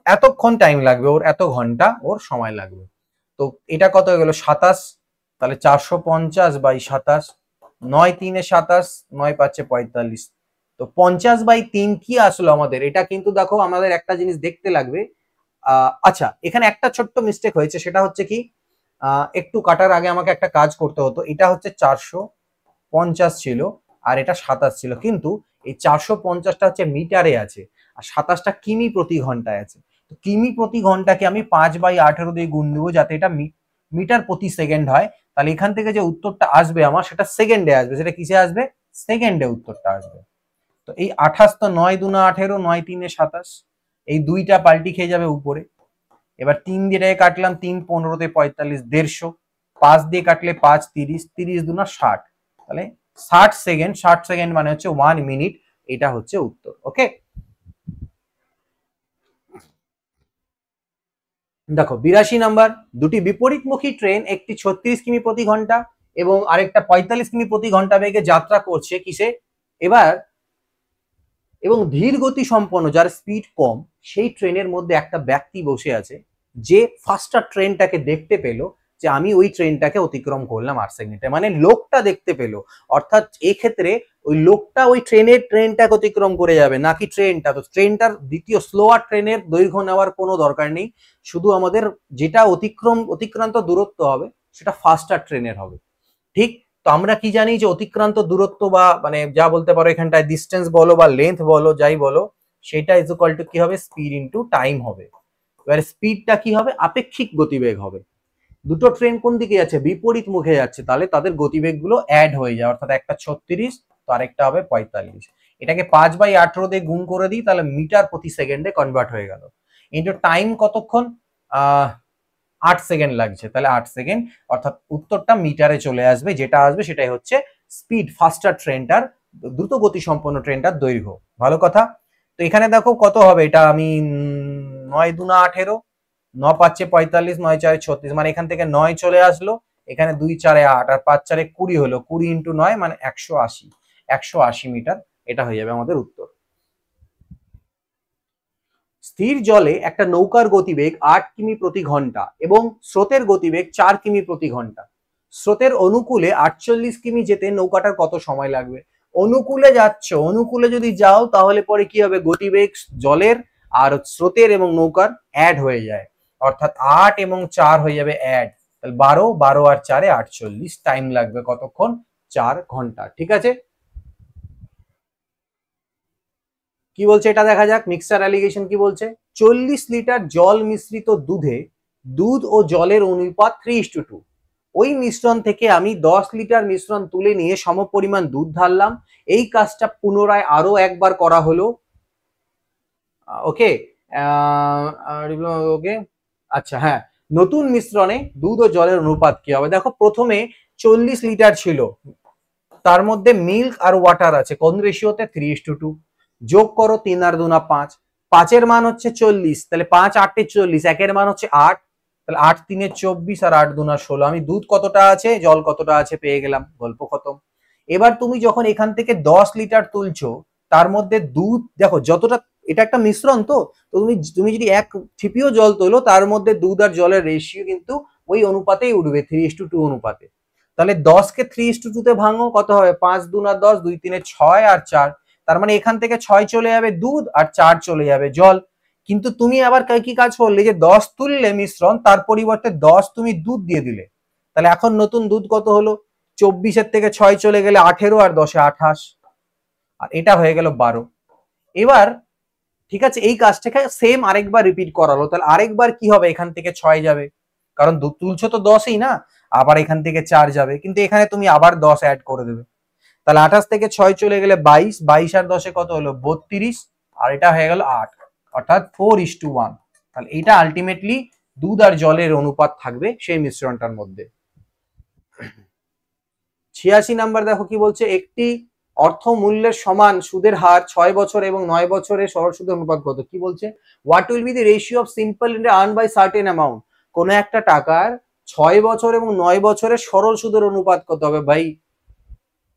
এতক্ষণ টাইম লাগবে ওর, এত ঘন্টা ওর সময় লাগবে। তো এটা কত হয়ে গেল? 27, তাহলে 450/27, 9 3-এ 27, 9 5-এ 45, তো 50/3 কি আসলো আমাদের? এটা কিন্তু দেখো আমাদের একটা জিনিস দেখতে লাগবে। আচ্ছা, এখানে একটা ছোট্ট মিস্টেক হয়েছে, সেটা হচ্ছে কি, একটু কাটার আগে আমাকে একটা কাজ করতে হতো। এটা হচ্ছে 450 ছিল আর এটা 27 ছিল, কিন্তু এই 450টা হচ্ছে মিটারে আছে আর 27টা কিমি প্রতি ঘন্টায় আছে। তো কিমি প্রতি ঘন্টাকে আমি 5/18 দিয়ে গুণ দেবো যাতে এটা মিটার প্রতি সেকেন্ড হয়। তাহলে এখান থেকে যে উত্তরটা আসবে আমার, সেটা সেকেন্ডে আসবে। সেটা কিসে আসবে? সেকেন্ডে উত্তরটা আসবে। তো এই 28 তো 9 2 18, 9 3-এ 27, এই দুইটা পাল্টি খেয়ে যাবে উপরে। এবার 3 দিয়ে কাটলাম, 3 15-তে 45, 150, 5 দিয়ে কাটলে 5 30, 30 2 60, তাহলে 60 সেকেন্ড, 60 সেকেন্ড মানে হচ্ছে 1 মিনিট। এটা হচ্ছে উত্তর। ওকে, দেখো 82 নাম্বার, দুটি বিপরীতমুখী ট্রেন, একটি 36 কিমি প্রতি ঘন্টা এবং আরেকটা 45 কিমি প্রতি ঘন্টা বেগে যাত্রা করছে কিসে? এবার এবং ধীর গতি সম্পন্ন, যার স্পিড কম, সেই ট্রেনের মধ্যে একটা ব্যক্তি বসে আছে যে ফাস্টার ট্রেনটাকে দেখতে পেলো যে আমি ওই ট্রেনটাকে অতিক্রম করলাম 8 সেকেন্ডে, মানে লোকটা দেখতে পেলো। অর্থাৎ এক্ষেত্রে ওই লোকটা ওই ট্রেনটাকে অতিক্রম করে যাবে নাকি ট্রেনটা? তো ট্রেনটার দ্বিতীয় স্লোয়ার ট্রেনের দৈর্ঘ্য নেওয়ার কোনো দরকার নেই, শুধু আমাদের যেটা অতিক্রান্ত দূরত্ব হবে সেটা ফাস্টার ট্রেনের হবে। ঠিক, তো আমরা কি জানি যে অতিক্রান্ত দূরত্ব বা মানে যা বলতে পারো এখানটায় ডিস্টেন্স বলো বা লেন্থ বলো, যাই বলো, সেটা ইজ ইকুয়াল টু কি হবে? স্পিড ইনটু টাইম হবে। এবার স্পিডটা কি হবে? আপেক্ষিক গতিবেগ হবে। দুটো ট্রেন কোন দিকে যাচ্ছে, বিপরীত মুখে যাচ্ছে, তাহলে তাদের গতিবেগ গুলো অ্যাড হয়ে যায়, অর্থাৎ একটা 36 তো আরেকটা হবে 45। এটাকে 5/18 দিয়ে গুণ করে দিই, তাহলে মিটার প্রতি সেকেন্ডে কনভার্ট হয়ে গেল। ইন্টু টাইম কতক্ষণ, 8 সেকেন্ড লাগছে, তাহলে 8 সেকেন্ড, অর্থাৎ উত্তরটা মিটারে চলে আসবে। যেটা আসবে সেটাই হচ্ছে স্পিড, ফাস্টার ট্রেনটার, দ্রুত গতি সম্পন্ন ট্রেনটার দৈর্ঘ্য। ভালো কথা। তো এখানে দেখো কত হবে, এটা আমি 9 দুনা 18, 9 5 45, 9 4 36, মানে এখান থেকে 9 চলে আসলো, এখানে 2 4 8 আর 5 4 20 হলো, 20 ইন্টু 9 মানে 180, 180 মিটার, এটা হয়ে যাবে আমাদের উত্তর। স্থির জলে একটা নৌকার গতিবেগ 8 কিমি প্রতি ঘন্টা এবং স্রোতের গতিবেগ 4 কিমি প্রতি ঘন্টা। স্রোতের অনুকূলে 48 কিমি যেতে নৌকাটার কত সময় লাগবে? অনুকূলে যাচ্ছ, অনুকূলে যদি যাও তাহলে পরে কি হবে, গতিবেগ জলের আর স্রোতের এবং নৌকার অ্যাড হয়ে যায়, অর্থাৎ 8 এবং 4 হয়ে যাবে অ্যাড, তাহলে 12, 12 আর 4 48, টাইম লাগবে কতক্ষণ, 4 ঘন্টা। ঠিক আছে, কি বলছে এটা দেখা যাক। মিক্সচার অ্যালিগেশন কি বলছে, 40 লিটার জল মিশ্রিত দুধে দুধ ও জলের অনুপাত 3:2। ওই মিশ্রণ থেকে আমি 10 লিটার মিশ্রণ তুলে নিয়ে সমপরিমাণ দুধ ঢাললাম। এই কাজটা পুনরায় আরো একবার করা হলো। ওকে, ওকে, আচ্ছা হ্যাঁ, নতুন মিশ্রণে দুধ ও জলের অনুপাত কি হবে? দেখো প্রথমে 40 লিটার ছিল, তার মধ্যে মিল্ক আর ওয়াটার আছে, কোন রেশিওতে, 3:2। যোগ করো, 3 আর 2 5, 5-এর মান হচ্ছে 40, তাহলে 5 8 40, একের মান হচ্ছে 8, তাহলে 8 3 24 আর 8 2 16। আমি দুধ কতটা আছে, জল কতটা আছে পেয়ে গেলাম, গল্প খতম। এবার তুমি যখন এখান থেকে 10 লিটার তুলছো, তার মধ্যে দুধ দেখো যতটা, এটা একটা মিশ্রণ, তো তুমি তুমি যদি 1 ছিপিও জল তোলো, তার মধ্যে দুধ আর জলের রেশিও কিন্তু ওই অনুপাতেই উঠবে, 3:2 অনুপাতে। তাহলে 10-কে 3:2 তে ভাঙো, কত হবে, 5 2 10, 2 3 6 আর 4, তার মানে এখান থেকে 6 চলে যাবে দুধ আর 4 চলে যাবে জল। কিন্তু তুমি আবার কি কাজ করলে, যে 10 তুললে মিশ্রণ, তার পরিবর্তে 10 তুমি দুধ দিয়ে দিলে, তাহলে এখন নতুন দুধ কত হলো, 24-এর থেকে 6 চলে গেলে 18 আর 10-এ 28, আর এটা হয়ে গেল 12। এবার ঠিক আছে, এই কাজটাকে সেম আরেকবার রিপিট করালো, তাহলে আরেকবার কি হবে, এখান থেকে 6 যাবে, কারণ দুধ তুলছো তো 10ই না, আবার এখান থেকে 4 যাবে, কিন্তু এখানে তুমি আবার 10 অ্যাড করে দেবে, তাহলে 28 থেকে 6 চলে গেলে 22, 22 আর 10-এ কত হলো, 32, আর এটা হয়ে গেল 8, অর্থাৎ 4:1। তাহলে এটা আলটিমেটলি দুধ আর জলের অনুপাত থাকবে সেই মিশ্রণটার মধ্যে। 86 নাম্বার দেখো কি বলছে, একটি অর্থ মূল্যের সমান সুদের হার 6 বছর এবং 9 বছরের সরল সুদের অনুপাত কত? কি বলছে, what will be the ratio of simple interest earn by certain amount. কোন একটা টাকার 6 বছর এবং 9 বছরের সরল সুদের অনুপাত কত হবে? ভাই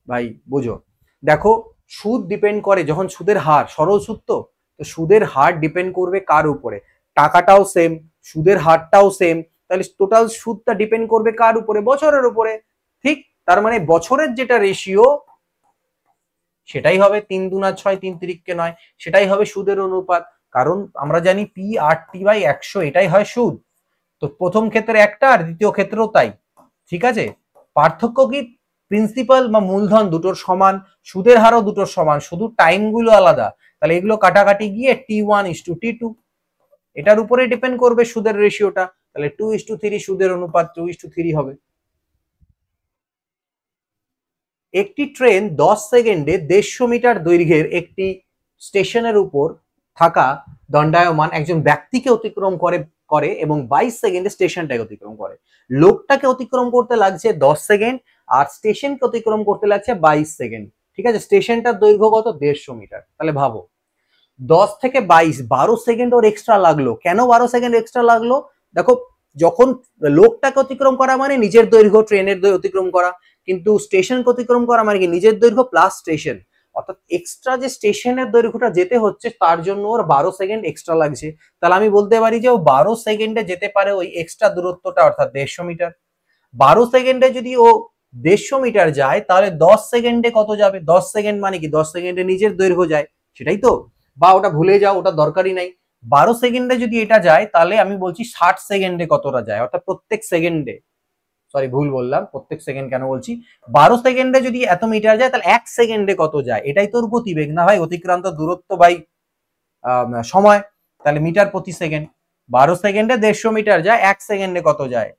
ভাই বুঝো, দেখো সুদ ডিপেন্ড করে, যখন সুদের হার, সরল সুদ তো, তো সুদের হার ডিপেন্ড করবে কার উপরে, টাকাটাও সেম, সুদের হারটাও সেম, তাহলে টোটাল সুদটা ডিপেন্ড করবে কার উপরে, বছরের উপরে। ঠিক, তার মানে বছরের যেটা রেশিও সেটাই হবে 3 2 6, 3 3 9, সেটাই হবে সুদের অনুপাত, কারণ আমরা জানি P/100 এটাই হয় সুদ। তো প্রথম ক্ষেত্রে একটা আর দ্বিতীয় ক্ষেত্রেও তাই। ঠিক আছে, পার্থক্য কি, প্রিন্সিপাল বা মূলধন দুটোর সমান, সুদের হারও দুটোর সমান, শুধু টাইম গুলো আলাদা, তাহলে এগুলো কাটাকাটি গিয়ে T1:T2, এটার উপরে ডিপেন্ড করবে সুদের রেশিওটা, তাহলে 2:3 সুদের অনুপাত 2:3 হবে। একটি ট্রেন 10 সেকেন্ডে 150 মিটার দৈর্ঘ্যের একটি স্টেশনের উপর থাকা দণ্ডায়মান একজন ব্যক্তিকে অতিক্রম করে এবং 22 সেকেন্ডে স্টেশনটাকে অতিক্রম করে। লোকটাকে অতিক্রম করতে লাগছে 10 সেকেন্ড আর স্টেশনকে অতিক্রম করতে লাগছে 22 সেকেন্ড। ঠিক আছে, স্টেশনটার দৈর্ঘ্য কত, 150 মিটার। তাহলে ভাবো 10 থেকে 22, 12 সেকেন্ড ওর এক্সট্রা লাগলো। কেন 12 সেকেন্ড এক্সট্রা লাগলো? দেখো, যখন লোকটাকে অতিক্রম করা মানে নিজের দৈর্ঘ্য, ট্রেনের অতিক্রম করা, কিন্তু স্টেশনকে অতিক্রম করা মানে কি নিজের দৈর্ঘ্য প্লাস স্টেশন, অর্থাৎ এক্সট্রা যে স্টেশনের দৈর্ঘ্যটা যেতে হচ্ছে তার জন্য ওর 12 সেকেন্ড এক্সট্রা লাগছে। তাহলে আমি বলতে পারি যে ও 12 সেকেন্ডে যেতে পারে ওই এক্সট্রা দূরত্বটা, অর্থাৎ 150 মিটার। 12 সেকেন্ডে যদি ও 150 মিটার যায়, তাহলে 10 সেকেন্ডে কত যাবে? 10 সেকেন্ড মানে কি 10 সেকেন্ডে নিজের দৈর্ঘ্য যায়, সেটাই তো, বা ওটা ভুলে যাও, ওটা দরকারই নাই। 12 সেকেন্ডে যদি এটা যায়, তাহলে আমি বলছি 60 সেকেন্ডে কতটা যায়, অর্থাৎ প্রত্যেক সেকেন্ডে, সরি ভুল বললাম, প্রত্যেক সেকেন্ড কেন বলছি, 12 সেকেন্ডে যদি এত মিটার যায়, তাহলে 1 সেকেন্ডে কত যায়? এটাই তোর গতিবেগ না ভাই, অতিক্রান্ত দূরত্ব বাই সময়, তাহলে মিটার প্রতি সেকেন্ড। 12 সেকেন্ডে 150 মিটার যায়, 1 সেকেন্ডে কত যায়?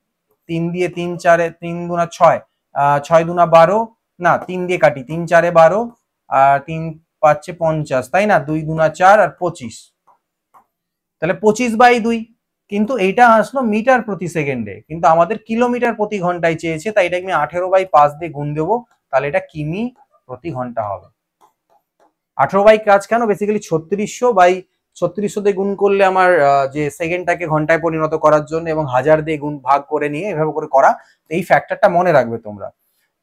3 দিয়ে 3 4 3 দুনা 6, 6 দুনা 12, না 3 দিয়ে কাটি, 3 4 12 আর 3 5 50, তাই না? 2 দুনা 4 আর 25, তাহলে 25/2। কিন্তু এইটা আসলো মিটার প্রতি সেকেন্ডে, কিন্তু আমাদের কিলোমিটার প্রতি ঘন্টায় চেয়েছে, তাই এটা আমি 18/5 দিয়ে গুণ দেবো, তাহলে এটা কিমি প্রতি ঘন্টা হবে। 18/5 কেন? বেসিক্যালি 3600 দিয়ে গুণ করলে আমার যে সেকেন্ডটাকে ঘন্টায় পরিণত করার জন্য, এবং 1000 দিয়ে গুণ ভাগ করে নিয়ে এভাবে করে করা, এই ফ্যাক্টরটা মনে রাখবে তোমরা।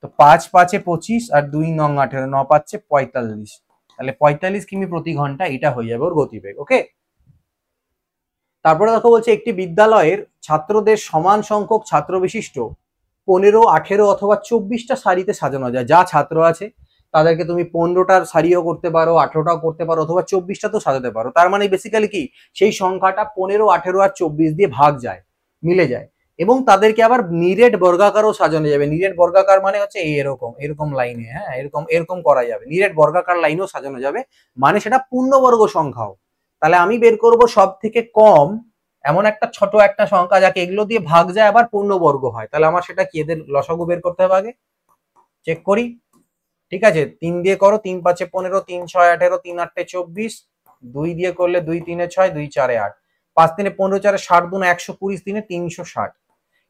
তো 5 5 25 আর 2 9 18, 9 5 45, তাহলে 45 কিমি প্রতি ঘন্টা, এটা হয়ে যাবে ওর গতিবেগ। ওকে, তারপরে দেখো বলছে একটি বিদ্যালয়ের ছাত্রদের সমান সংখ্যক ছাত্র বিশিষ্ট 15, 18 অথবা 24টা সারিতে সাজানো যায়। যা ছাত্র আছে তাদেরকে তুমি 15টার সারিও করতে পারো, 18টাও করতে পারো, অথবা 24টা তো সাজাতে পারো। তার মানে বেসিক্যালি কি, সেই সংখ্যাটা 15, 18 আর 24 দিয়ে ভাগ যায়, মিলে যায়, এবং তাদেরকে আবার নিরেট বর্গাকারও সাজানো যাবে। নিরেট বর্গাকার মানে হচ্ছে এরকম এরকম লাইনে, হ্যাঁ, এরকম এরকম করা যাবে, নিরেট বর্গাকার লাইনও সাজানো যাবে, মানে সেটা পূর্ণবর্গ সংখ্যাও। তাহলে আমি বের করব সব থেকে কম এমন একটা ছোট একটা সংখ্যা যাকে এগুলো দিয়ে ভাগ যায় আবার পূর্ণবর্গ হয়। তাহলে আমার সেটা কি, এদের লসাগু বের করতে হবে আগে, চেক করি। ঠিক আছে, 3 দিয়ে করো, 3 5 15, 3 6 18, 3 8 24, 2 দিয়ে করলে 2 3 6, 2 4 8, 5 3 15 4 60, 2 120, 3 360।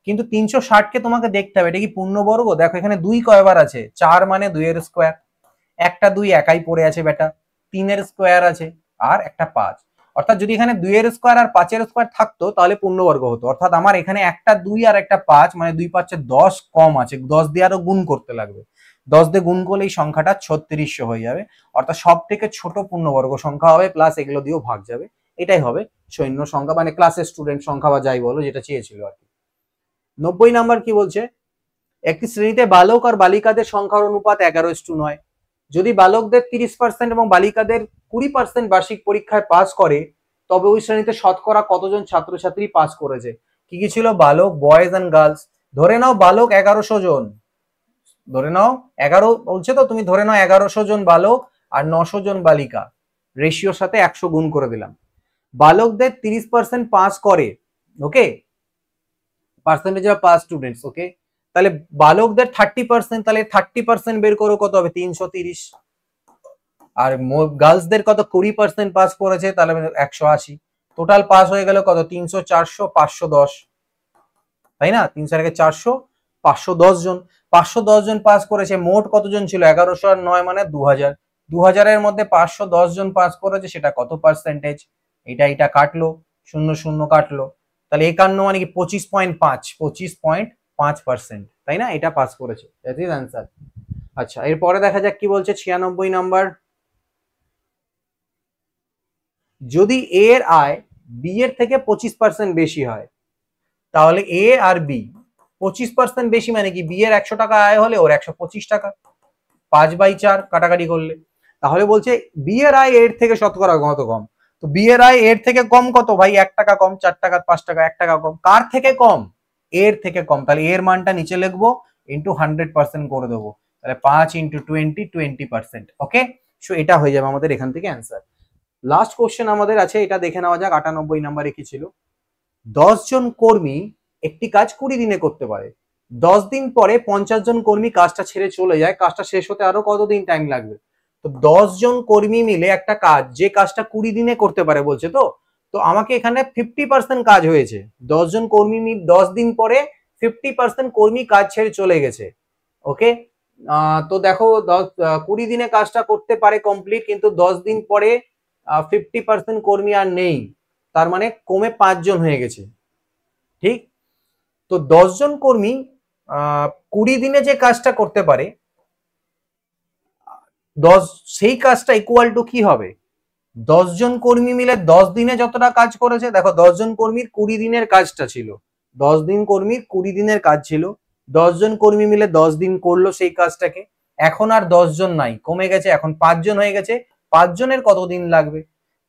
কিন্তু 360 কে তোমাকে দেখতে হবে এটা কি পূর্ণবর্গ। দেখো এখানে 2 কয়বার আছে, 4 মানে 2 এর স্কয়ার, একটা 2 একাই পড়ে আছে বেটা, 3 এর স্কয়ার আছে, আর একটা 5। অর্থাৎ যদি এখানে 2 এর স্কয়ার আর 5 এর স্কয়ার থাকতো তাহলে পূর্ণবর্গ হতো। অর্থাৎ আমার এখানে একটা 2 আর একটা 5, মানে 2 5 10 কম আছে, 10 দিয়ে আরো গুণ করতে লাগবে, 10 দিয়ে গুণ করলে এই সংখ্যাটা 3600 হয়ে যাবে। অর্থাৎ সব থেকে ছোট পূর্ণবর্গ সংখ্যা হবে, প্লাস এগুলো দিয়েও ভাগ যাবে, এটাই হবে সৈন্য সংখ্যা, মানে ক্লাসের স্টুডেন্ট সংখ্যা বা যাই বলো, যেটা চেয়েছিল আর কি। 90 নাম্বার কি বলছে, একটি শ্রেণীতে বালক আর বালিকাদের সংখ্যার অনুপাত 11:9। যদি বালকদের 30% এবং বালিকাদের 20% বার্ষিক পরীক্ষায় পাস করে, তবে ওই শ্রেণীতে শতকরা কতজন ছাত্রছাত্রী পাস করেছে? কি কি ছিল? বালক, বয়েজ এন্ড গার্লস। ধরে নাও বালক 1100 জন, ধরে নাও 11 বলছে তো, তুমি ধরে নাও 1100 জন বালক আর 900 জন বালিকা, রেশিওর সাথে 100 গুণ করে দিলাম। বালকদের 30% পাস করে, ওকে, পার্সেন্টেজ অফ পাস স্টুডেন্টস, ওকে। তাহলে বালকদের 30%, তাহলে 30% বের করো, কত হবে? 330। আর গার্লসদের কত? 20% পাস করেছে, তাহলে 180। টোটাল পাস হয়ে গেল কত? 300 400 510, তাই না? 300 থেকে 400, 510 জন। 510 জন পাস করেছে, মোট কতজন ছিল? 1100 আর 9 মানে 2000। 2000 এর মধ্যে 510 জন পাস করেছে, সেটা কত পার্সেন্টেজ? এটা কাটলো, 0 কাটলো, তাহলে 51 মানে কি 25.5, 25.5%, তাই না? এটা পাস করেছে, দ্যাট ইজ অ্যান্সার। আচ্ছা, এরপরে দেখা যাক কি বলছে 96 নাম্বার। যদি এ এর আয় বি এর থেকে 25% বেশি হয়, তাহলে এ আর বি 25% বেশি মানে কি, বি এর 100 টাকা আয় হলে ওর 125 টাকা, 5/4 কাটাকাটি করলে। তাহলে বলছে বি এর আয় এর থেকে শতকরা কত কম। তো বি এর আয় এর থেকে কম কত ভাই? 1 টাকা কম, 4 টাকা, 5 টাকা, 1 টাকা কম। কার থেকে কম? এর থেকে কম। তাহলে এর মানটা নিচে লিখবো, ইন্টু 100% করে দেবো, তাহলে 5 × 20, 20%। ওকে, সো এটা হয়ে যাবে আমাদের এখান থেকে অ্যান্সার। লাস্ট কোশ্চেন আমাদের আছে, এটা দেখে নেওয়া যাক। 98 নাম্বারে কি ছিল? 10 জন কর্মী একটি কাজ 20 দিনে করতে পারে। 10 দিন পরে 50 জন কর্মী কাজটা ছেড়ে চলে যায়, কাজটা শেষ হতে আরো কতদিন টাইম লাগবে? তো 10 জন কর্মী মিলে একটা কাজ, যে কাজটা 20 দিনে করতে পারে বলছে, তো তো আমাকে এখানে 50% কাজ হয়েছে। 10 জন কর্মী 10 দিন পরে 50% কর্মী কাজ ছেড়ে চলে গেছে, ওকে। তো দেখো 20 দিনে কাজটা করতে পারে কমপ্লিট, কিন্তু 10 দিন পরে 50% কর্মী আর নেই, তার মানে কমে 5 জন হয়ে গেছে, ঠিক। তো 10 জন কর্মী 20 দিনে যে কাজটা করতে পারে, 10 সেই কাজটা ইকুয়াল টু কি হবে? 10 জন কর্মী মিলে 10 দিনে যতটা কাজ করেছে, দেখো 10 জন কর্মীর 20 দিনের কাজটা ছিল, 10 দিন কর্মীর 20 দিনের কাজ ছিল, 10 জন কর্মী মিলে 10 দিন করলো সেই কাজটাকে। এখন আর 10 জন নাই, কমে গেছে, এখন 5 জন হয়ে গেছে। 5 জনের কত দিন লাগবে?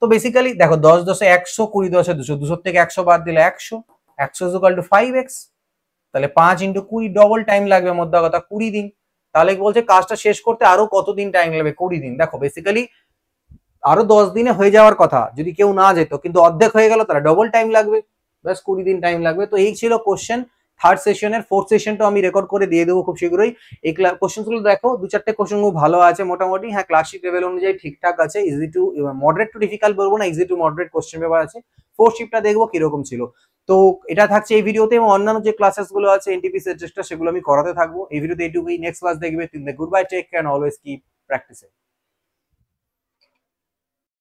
তো বেসিক্যালি দেখো 10 10 100, 20 10 200, 200 থেকে 100 বাদ দিলে 100, 100 = 5x, তাহলে 5 × 20 ডবল টাইম লাগবে, মধ্যে কথা 20 দিন। তাহলে বলছে কাজটা শেষ করতে আরো কতদিন টাইম লাগবে? 20 দিন। দেখো বেসিক্যালি আরো 10 দিনে হয়ে যাওয়ার কথা যদি কেউ না যেত, কিন্তু অর্ধেক হয়ে গেল, তাহলে ডবল টাইম লাগবে, ব্যাস 20 দিন টাইম লাগবে। তো এই ছিল কোশ্চেন থার্ড সেশনের ফোর্থ সেশনটা আমি রেকর্ড করে দিয়ে দেবো খুব শীঘ্রই। এই কোশ্চেনগুলো দেখো, 2-4টে কোশ্চেন খুব ভালো আছে মোটামুটি, হ্যাঁ ক্লাসিক লেভেল অনুযায়ী ঠিকঠাক আছে, easy to moderate two difficult বলবো না, easy to moderate question paper আছে। ফোর্থ শিফটটা দেখবো কিরকম ছিল। তো এটা থাকছে এই ভিডিওতে, এবং অন্যান্য যে ক্লাসেস গুলো আছে এনটিপিসি এর চেষ্টা সেগুলো আমি করাতে থাকবো। এই ভিডিওতে এইটুকুই, নেক্সট ক্লাস দেখবে। Good bye, take care, always keep practising.